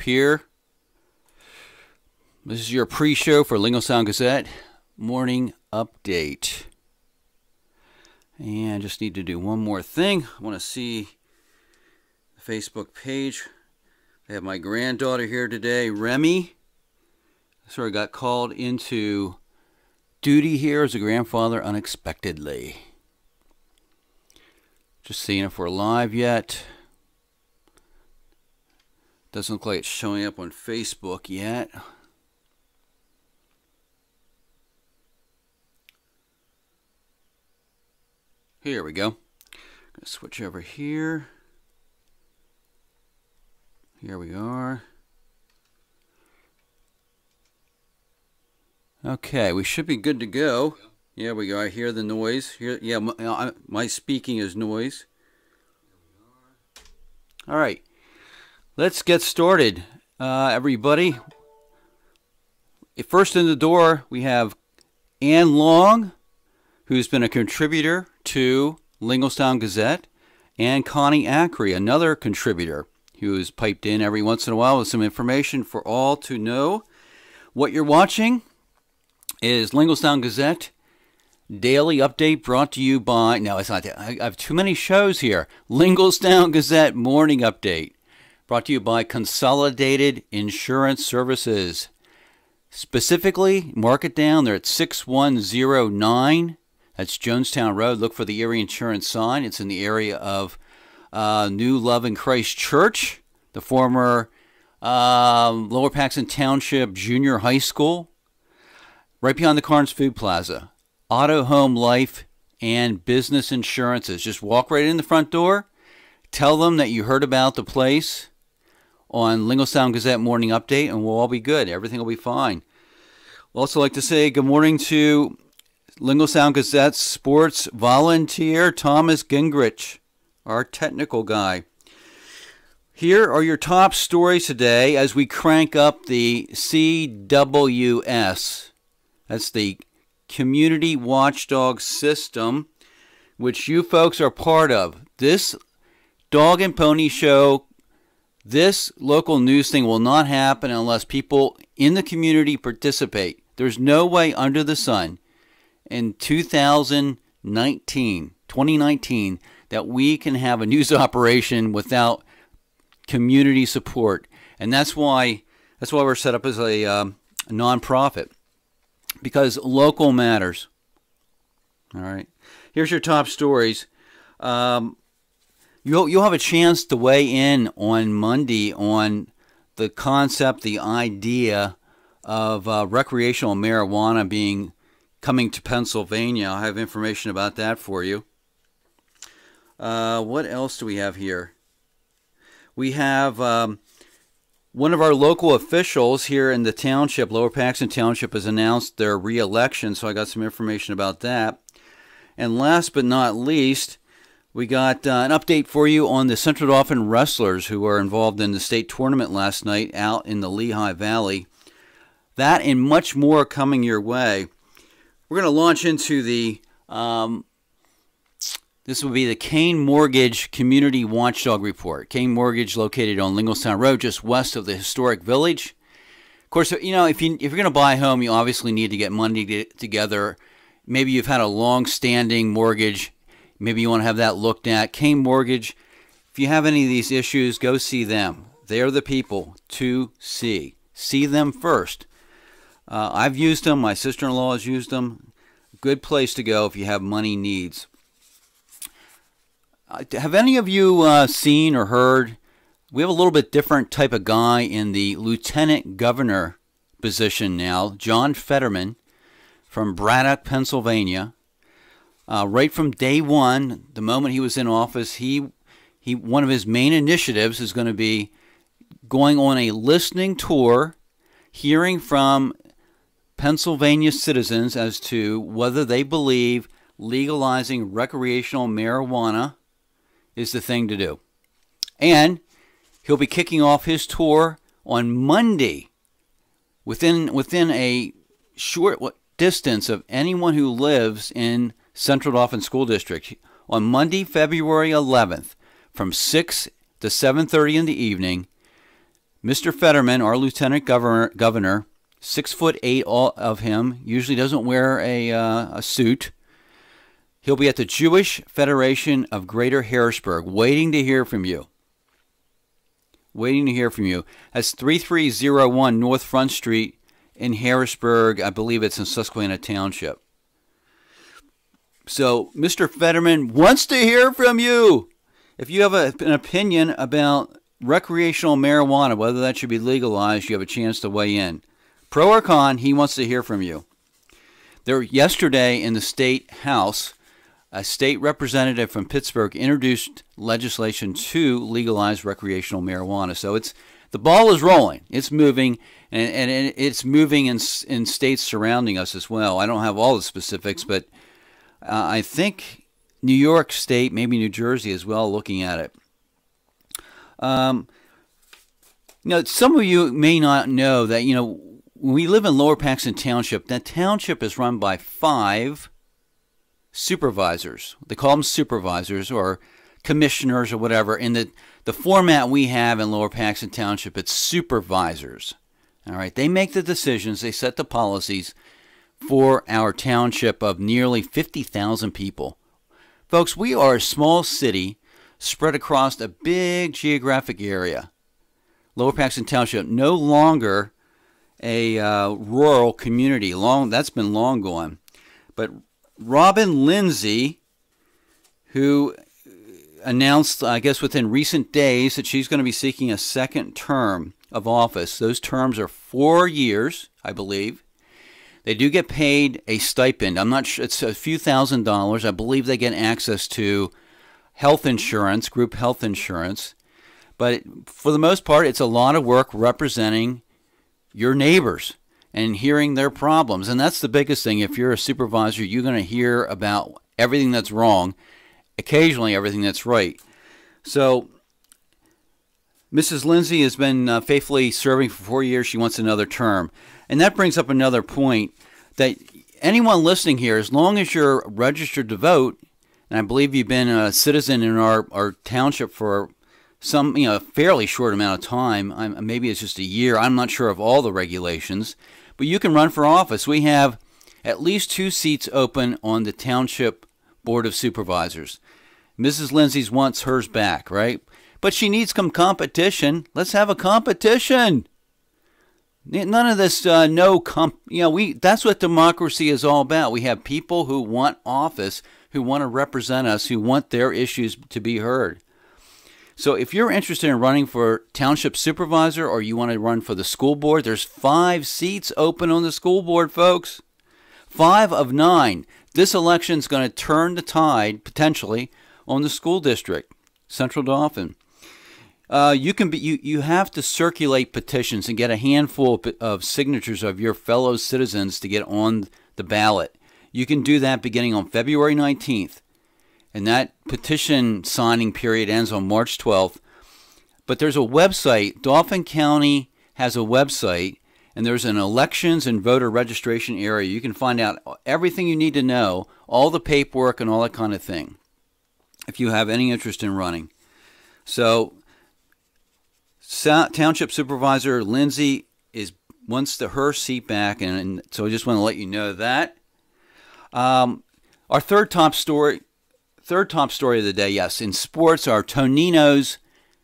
here. This is your pre-show for Linglestown Gazette morning update. And I just need to do one more thing. I want to see the Facebook page. I have my granddaughter here today, Remy. Sort of got called into duty here as a grandfather unexpectedly. Just seeing if we're live yet. Doesn't look like it's showing up on Facebook yet. Here we go. I'm going to switch over here. Here we are. Okay, we should be good to go. Here we go. I hear the noise. Here, yeah, my speaking is noise. All right, let's get started, everybody. First in the door, we have Ann Long, who's been a contributor to Linglestown Gazette, and Connie Ackrey, another contributor who's piped in every once in a while with some information for all to know. What you're watching is Linglestown Gazette Daily Update, brought to you by, no, it's not that, I have too many shows here. Linglestown Gazette Morning Update, brought to you by Consolidated Insurance Services. Specifically, mark it down, they're at 6109. That's Jonestown Road. Look for the Erie Insurance sign. It's in the area of New Love in Christ Church, the former Lower Paxton Township Junior High School, right behind the Carnes Food Plaza. Auto, home, life, and business insurances. Just walk right in the front door. Tell them that you heard about the place on Linglestown Gazette Morning Update, and we'll all be good. Everything will be fine. I'd also like to say good morning to Linglestown Gazette sports volunteer Thomas Gingrich, our technical guy. Here are your top stories today as we crank up the CWS. That's the Community Watchdog System, which you folks are part of. This dog and pony show, this local news thing will not happen unless people in the community participate. There's no way under the sun in 2019 that we can have a news operation without community support, and that's why we're set up as a nonprofit, because local matters. All right, here's your top stories. You'll have a chance to weigh in on Monday on the concept, the idea of recreational marijuana coming to Pennsylvania. I have information about that for you. What else do we have here? We have one of our local officials here in the township, Lower Paxton Township, has announced their re-election, so I got some information about that. And last but not least, we got an update for you on the Central Dauphin wrestlers who were involved in the state tournament last night out in the Lehigh Valley. That and much more coming your way. We're going to launch into the, this will be the Kane Mortgage Community Watchdog Report. Kane Mortgage, located on Linglestown Road, just west of the historic village. Of course, you know, if you're going to buy a home, you obviously need to get money together. Maybe you've had a long-standing mortgage. Maybe you want to have that looked at. Kane Mortgage, if you have any of these issues, go see them. They're the people to see. See them first. I've used them. My sister-in-law has used them. Good place to go if you have money needs. Have any of you seen or heard? We have a little bit different type of guy in the lieutenant governor position now, John Fetterman from Braddock, Pennsylvania. Right from day one, the moment he was in office, one of his main initiatives is going to be going on a listening tour, hearing from Pennsylvania citizens as to whether they believe legalizing recreational marijuana is the thing to do. And he'll be kicking off his tour on Monday, within a short distance of anyone who lives in Central Dauphin School District, on Monday, February 11th, from 6 to 7:30 in the evening. Mr. Fetterman, our lieutenant governor, 6'8" all of him, usually doesn't wear a suit. He'll be at the Jewish Federation of Greater Harrisburg, waiting to hear from you. Waiting to hear from you. That's 3301 North Front Street in Harrisburg. I believe it's in Susquehanna Township. So Mr. Fetterman wants to hear from you. If you have an opinion about recreational marijuana, whether that should be legalized, you have a chance to weigh in. Pro or con, he wants to hear from you. Yesterday in the State House, a state representative from Pittsburgh introduced legislation to legalize recreational marijuana. So the ball is rolling. It's moving, and it's moving in states surrounding us as well. I don't have all the specifics, but I think New York State, maybe New Jersey as well, looking at it. Some of you may not know that, when we live in Lower Paxton Township, that township is run by 5 supervisors. They call them supervisors or commissioners or whatever. In the format we have in Lower Paxton Township, it's supervisors. All right, they make the decisions, they set the policies for our township of nearly 50,000 people. Folks, we are a small city spread across a big geographic area. Lower Paxton Township, no longer a rural community. That's been long gone. But Robin Lindsay, who announced, I guess within recent days, that she's going to be seeking a second term of office. Those terms are 4 years, I believe. They do get paid a stipend. I'm not sure, it's a few $1,000s. I believe they get access to health insurance, group health insurance. But for the most part, it's a lot of work representing your neighbors and hearing their problems. And that's the biggest thing. If you're a supervisor, you're going to hear about everything that's wrong, occasionally everything that's right. So Mrs. Lindsay has been faithfully serving for 4 years. She wants another term. And that brings up another point, that anyone listening here, as long as you're registered to vote, and I believe you've been a citizen in our township for some fairly short amount of time, maybe it's just a year, I'm not sure of all the regulations, but you can run for office. We have at least 2 seats open on the Township Board of Supervisors. Mrs. Lindsay wants hers back, right? But she needs some competition. Let's have a competition. None of this that's what democracy is all about. We have people who want office, who want to represent us, who want their issues to be heard. So if you're interested in running for township supervisor, or you want to run for the school board, there's 5 seats open on the school board, folks. 5 of 9. This election's going to turn the tide, potentially, on the school district, Central Dauphin. You have to circulate petitions and get a handful of signatures of your fellow citizens to get on the ballot. You can do that beginning on February 19th. And that petition signing period ends on March 12th. But there's a website. Dauphin County has a website, and there's an elections and voter registration area. You can find out everything you need to know, all the paperwork and all that kind of thing, if you have any interest in running. So Township Supervisor Lindsay wants her seat back, and so I just want to let you know that. Our third top story of the day, yes, in sports, our Tonino's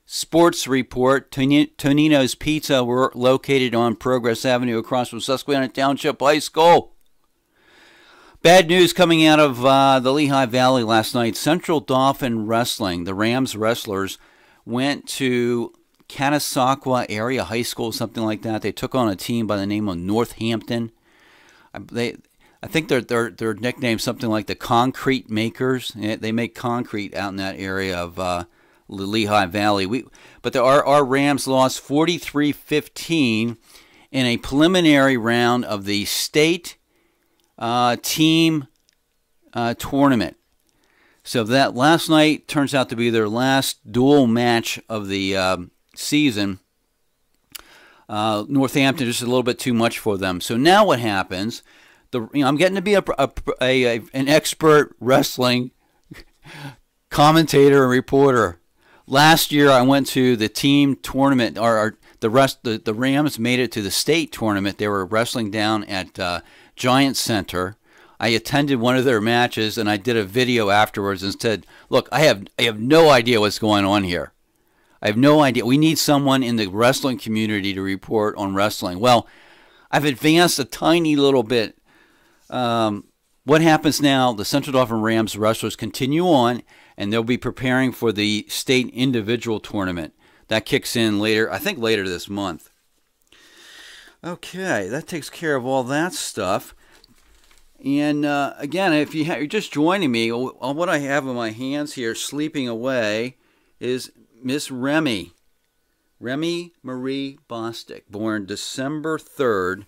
Sports Report. Tonino's Pizza, we're located on Progress Avenue across from Susquehanna Township High School. Bad news coming out of the Lehigh Valley last night. Central Dauphin Wrestling, the Rams wrestlers, went to Catasauqua Area High School, something like that. They took on a team by the name of Northampton. I think they're nicknamed something like the Concrete Makers. They make concrete out in that area of the Lehigh Valley. But our Rams lost 43-15 in a preliminary round of the state team tournament. So that last night turns out to be their last dual match of the season. Northampton, just a little bit too much for them. So now what happens? I'm getting to be an expert wrestling commentator and reporter. Last year, I went to the team tournament, or the Rams made it to the state tournament. They were wrestling down at Giant Center. I attended one of their matches, and I did a video afterwards and said, look, I have no idea what's going on here. I have no idea. We need someone in the wrestling community to report on wrestling. Well, I've advanced a tiny little bit. What happens now, the Central Dauphin Rams wrestlers continue on, and they'll be preparing for the state individual tournament. That kicks in later, I think later this month. Okay, that takes care of all that stuff. And again, if you're just joining me, what I have in my hands here, sleeping away, is Miss Remy Marie Bostic, born December 3rd,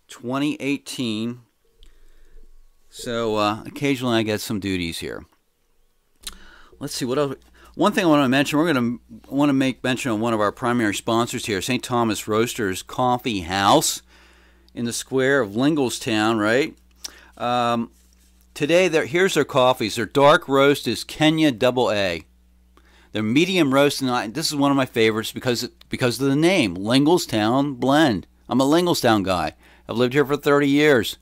2018. So occasionally I get some duties here. Let's see what else. One thing I want to mention, we're going to want to make mention of one of our primary sponsors here, St. Thomas Roasters Coffee House in the square of Linglestown, right? Today, here's their coffees. Their dark roast is Kenya Double A. Their medium roast, and this is one of my favorites because of the name, Linglestown Blend. I'm a Linglestown guy. I've lived here for 30 years.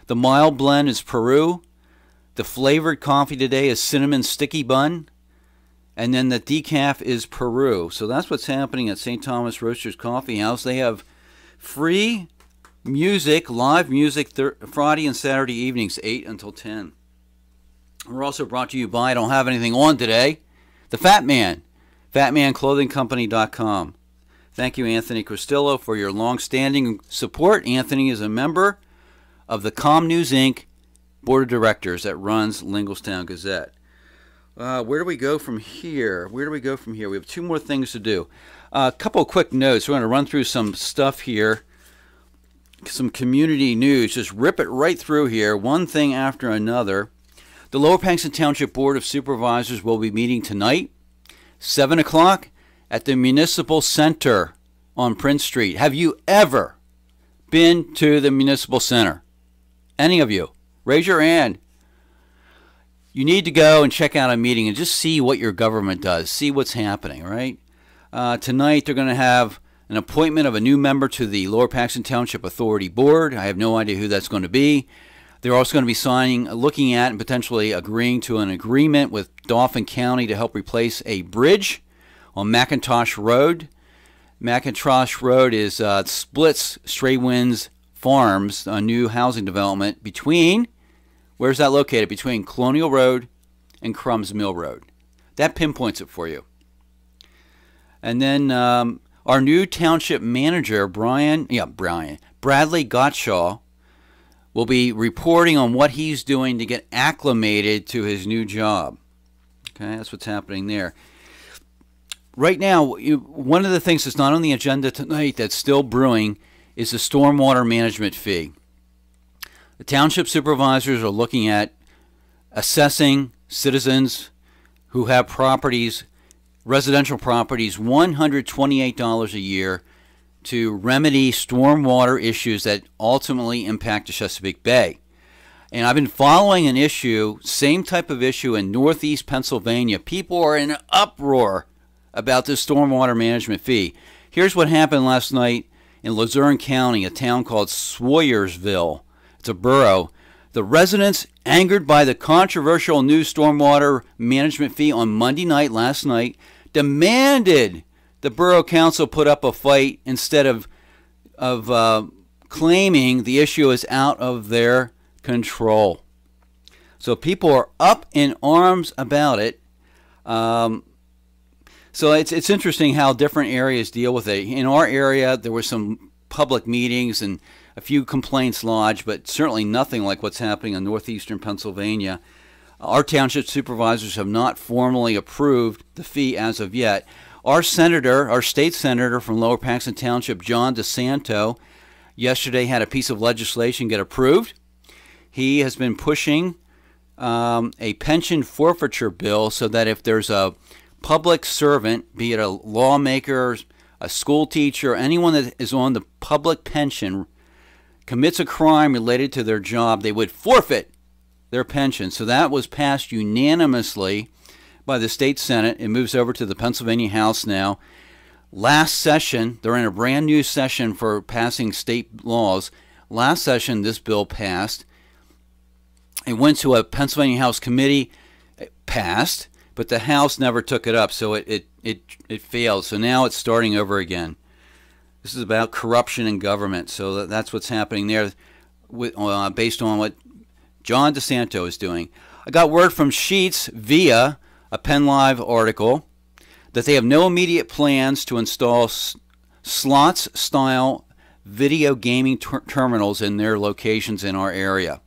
The mild blend is Peru. The flavored coffee today is cinnamon sticky bun. And then the decaf is Peru. So that's what's happening at St. Thomas Roasters Coffee House. They have free music, live music, Friday and Saturday evenings, 8 until 10. We're also brought to you by, I don't have anything on today, the Fat Man, fatmanclothingcompany.com. Thank you, Anthony Cristillo, for your long-standing support. Anthony is a member of the Com News, Inc. Board of Directors that runs Linglestown Gazette. Where do we go from here? We have two more things to do. A couple of quick notes. We're going to run through some stuff here. Some community news, just rip it right through here, one thing after another. The Lower Paxton Township Board of Supervisors will be meeting tonight, 7 o'clock, at the Municipal Center on Prince Street. Have you ever been to the Municipal Center? Any of you? Raise your hand. You need to go and check out a meeting and just see what your government does, see what's happening, right? Tonight they're going to have an appointment of a new member to the Lower Paxton Township Authority Board. I have no idea who that's going to be. They're also going to be looking at and potentially agreeing to an agreement with Dauphin County to help replace a bridge on McIntosh Road. McIntosh Road is splits Stray Winds Farms, a new housing development between, where's that located? Between Colonial Road and Crumbs Mill Road. That pinpoints it for you. And then our new township manager, Bradley Gottshaw, will be reporting on what he's doing to get acclimated to his new job. Okay, that's what's happening there. Right now, one of the things that's not on the agenda tonight that's still brewing is the stormwater management fee. The township supervisors are looking at assessing citizens who have properties, residential properties, $128 a year to remedy stormwater issues that ultimately impact the Chesapeake Bay. And I've been following an issue, same type of issue in northeast Pennsylvania. People are in an uproar about this stormwater management fee. Here's what happened last night in Luzerne County, a town called Swoyersville. It's a borough. The residents, angered by the controversial new stormwater management fee on Monday night, last night, demanded the borough council put up a fight instead of claiming the issue is out of their control. So people are up in arms about it. So it's interesting how different areas deal with it. In our area, there were some public meetings and a few complaints lodged, but certainly nothing like what's happening in northeastern Pennsylvania. Our township supervisors have not formally approved the fee as of yet. Our senator, our state senator from Lower Paxton Township, John DeSanto, yesterday had a piece of legislation get approved. He has been pushing a pension forfeiture bill so that if there's a public servant, be it a lawmaker, a school teacher, anyone that is on the public pension, commits a crime related to their job, they would forfeit their pension. So that was passed unanimously by the state Senate. It moves over to the Pennsylvania House now. last session, they're in a brand new session for passing state laws. Last session, this bill passed. It went to a Pennsylvania House committee, it passed, but the House never took it up, so it failed. So now it's starting over again. This is about corruption in government, so that's what's happening there, based on what John DeSanto is doing. I got word from Sheets via a Penn Live article that they have no immediate plans to install slots-style video gaming terminals in their locations in our area.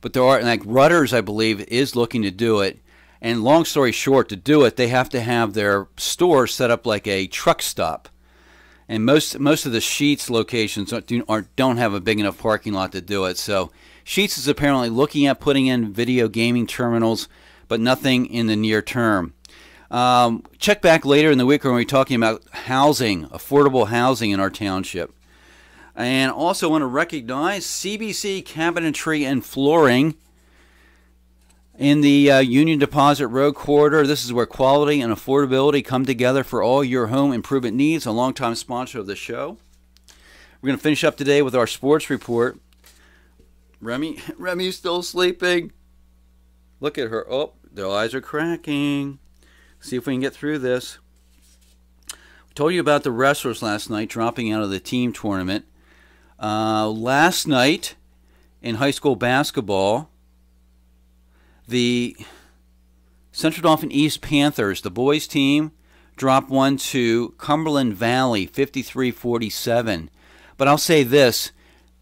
But there are, like Rutgers, I believe, is looking to do it. And long story short, to do it, they have to have their store set up like a truck stop. And most of the Sheets locations don't have a big enough parking lot to do it. So Sheets is apparently looking at putting in video gaming terminals, but nothing in the near term. Check back later in the week when we're talking about housing, affordable housing in our township. And also want to recognize CBC Cabinetry and Flooring in the Union Deposit Road corridor. This is where quality and affordability come together for all your home improvement needs. A longtime sponsor of the show. We're going to finish up today with our sports report. Remy's still sleeping. Look at her. Oh, their eyes are cracking. See if we can get through this. We told you about the wrestlers last night dropping out of the team tournament. Last night in high school basketball, the Central Dauphin East Panthers, the boys team, dropped one to Cumberland Valley, 53-47. But I'll say this,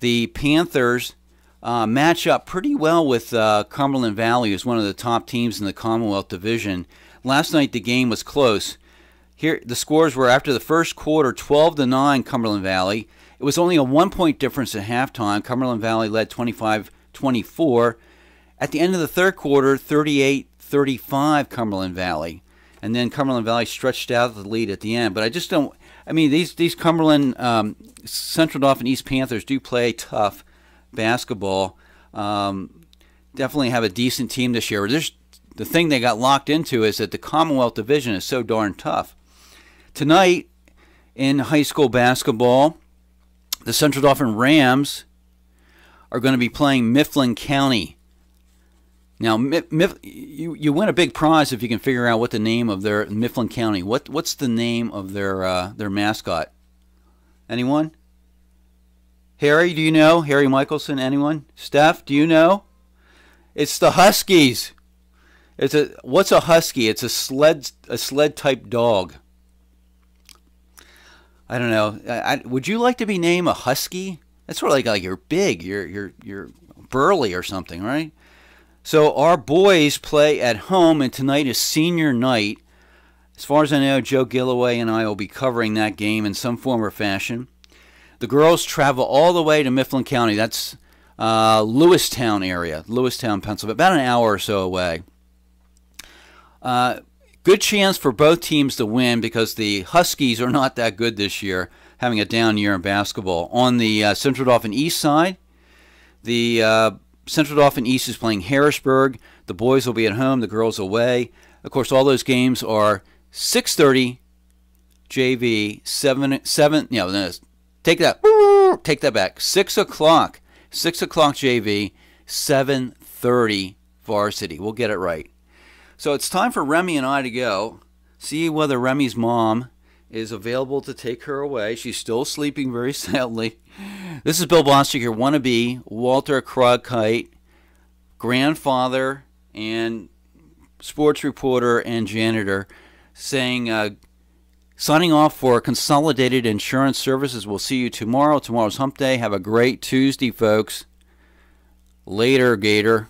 the Panthers match up pretty well with Cumberland Valley, who's one of the top teams in the Commonwealth Division. Last night the game was close. Here the scores were, after the first quarter, 12-9 Cumberland Valley. It was only a 1-point difference at halftime. Cumberland Valley led 25-24. At the end of the third quarter, 38-35 Cumberland Valley. And then Cumberland Valley stretched out the lead at the end. But I just don't, I mean, these Cumberland Central Dauphin East Panthers do play tough basketball. Definitely have a decent team this year. The thing they got locked into is that the Commonwealth Division is so darn tough. Tonight in high school basketball, the Central Dauphin Rams are going to be playing Mifflin County. Now, you win a big prize if you can figure out what the name of their Mifflin County. What's the name of their mascot? Anyone? Harry, do you know? Harry Michelson, anyone? Steph, do you know? It's the Huskies. What's a husky? It's a sled type dog. I don't know. Would you like to be named a husky? That's sort of like you're big, you're burly or something, right? So our boys play at home, and tonight is senior night. As far as I know, Joe Gilloway and I will be covering that game in some form or fashion. The girls travel all the way to Mifflin County. That's Lewistown area, Lewistown, Pennsylvania, about an hour or so away. Good chance for both teams to win because the Huskies are not that good this year, having a down year in basketball. On the Central Dauphin East side, the Central Dauphin East is playing Harrisburg. The boys will be at home, the girls away. Of course, all those games are 6:30 JV, 7 no, take that back. 6 o'clock JV, 7:30 varsity. We'll get it right. So it's time for Remy and I to go, see whether Remy's mom is available to take her away. She's still sleeping very soundly. This is Bill Bostic, your wannabe Walter Cronkite, grandfather and sports reporter and janitor, saying, signing off for Consolidated Insurance Services. We'll see you tomorrow. Tomorrow's hump day. Have a great Tuesday, folks. Later, Gator.